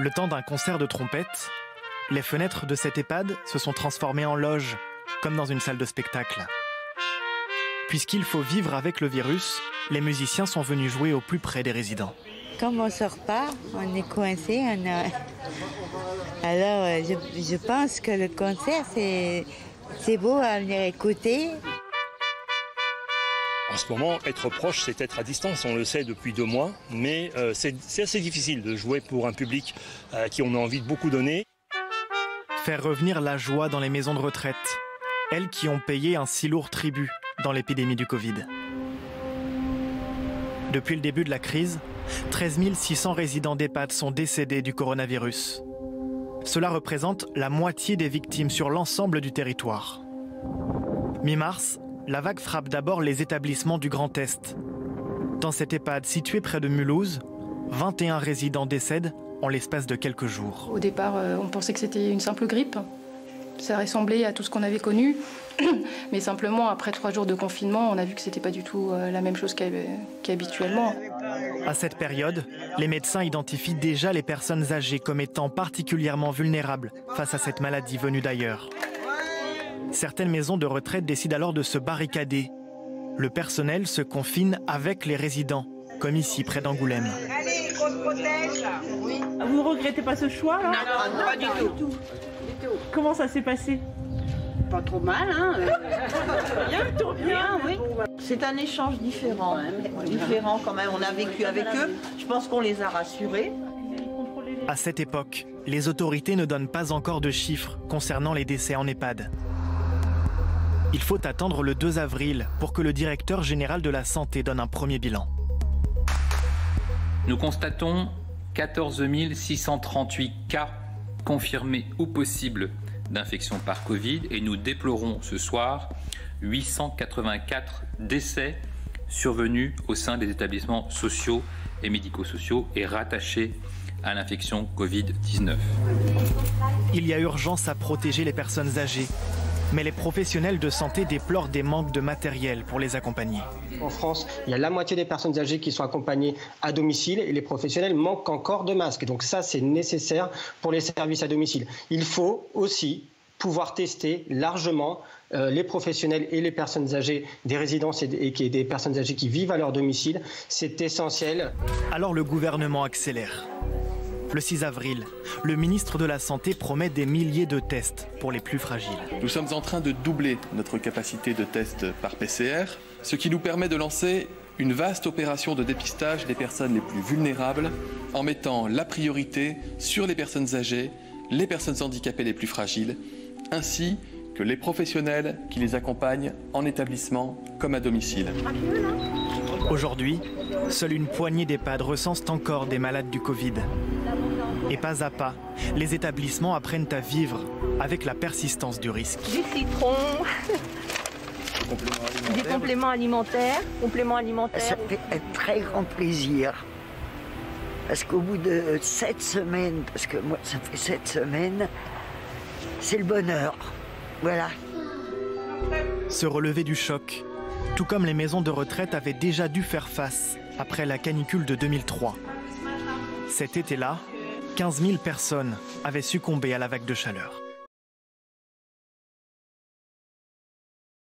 Le temps d'un concert de trompette, les fenêtres de cette EHPAD se sont transformées en loges, comme dans une salle de spectacle. Puisqu'il faut vivre avec le virus, les musiciens sont venus jouer au plus près des résidents. Comme on ne sort pas, on est coincé. Alors je pense que le concert, c'est beau à venir écouter. En ce moment, être proche, c'est être à distance, on le sait depuis 2 mois, mais c'est assez difficile de jouer pour un public à qui on a envie de beaucoup donner. Faire revenir la joie dans les maisons de retraite, elles qui ont payé un si lourd tribut dans l'épidémie du Covid. Depuis le début de la crise, 13 600 résidents d'EHPAD sont décédés du coronavirus. Cela représente la moitié des victimes sur l'ensemble du territoire. Mi-mars, la vague frappe d'abord les établissements du Grand Est. Dans cet EHPAD situé près de Mulhouse, 21 résidents décèdent en l'espace de quelques jours. Au départ, on pensait que c'était une simple grippe. Ça ressemblait à tout ce qu'on avait connu. Mais simplement, après 3 jours de confinement, on a vu que ce n'était pas du tout la même chose qu'habituellement. À cette période, les médecins identifient déjà les personnes âgées comme étant particulièrement vulnérables face à cette maladie venue d'ailleurs. Certaines maisons de retraite décident alors de se barricader. Le personnel se confine avec les résidents, comme ici près d'Angoulême. Allez, on se protège. Oui. Vous ne regrettez pas ce choix là? Non, pas du tout. Comment ça s'est passé? Pas trop mal, hein. Bien, oui. C'est un échange différent, différent quand même. On a vécu avec eux. Je pense qu'on les a rassurés. À cette époque, les autorités ne donnent pas encore de chiffres concernant les décès en EHPAD. Il faut attendre le 2 avril pour que le directeur général de la santé donne un premier bilan. Nous constatons 14 638 cas confirmés ou possibles d'infection par Covid et nous déplorons ce soir 884 décès survenus au sein des établissements sociaux et médico-sociaux et rattachés à l'infection Covid-19. Il y a urgence à protéger les personnes âgées, mais les professionnels de santé déplorent des manques de matériel pour les accompagner. En France, il y a la moitié des personnes âgées qui sont accompagnées à domicile et les professionnels manquent encore de masques. Donc ça, c'est nécessaire pour les services à domicile. Il faut aussi pouvoir tester largement les professionnels et les personnes âgées des résidences et des personnes âgées qui vivent à leur domicile. C'est essentiel. Alors le gouvernement accélère. Le 6 avril, le ministre de la Santé promet des milliers de tests pour les plus fragiles. Nous sommes en train de doubler notre capacité de tests par PCR, ce qui nous permet de lancer une vaste opération de dépistage des personnes les plus vulnérables en mettant la priorité sur les personnes âgées, les personnes handicapées les plus fragiles, ainsi que les professionnels qui les accompagnent en établissement comme à domicile. Aujourd'hui, seule une poignée d'EHPAD recensent encore des malades du Covid. Et pas à pas, les établissements apprennent à vivre avec la persistance du risque. Du citron, des compléments alimentaires. Ça fait un très grand plaisir. Parce qu'au bout de 7 semaines, parce que moi ça fait 7 semaines, c'est le bonheur. Voilà. Se relever du choc, tout comme les maisons de retraite avaient déjà dû faire face après la canicule de 2003. Cet été-là, 15 000 personnes avaient succombé à la vague de chaleur.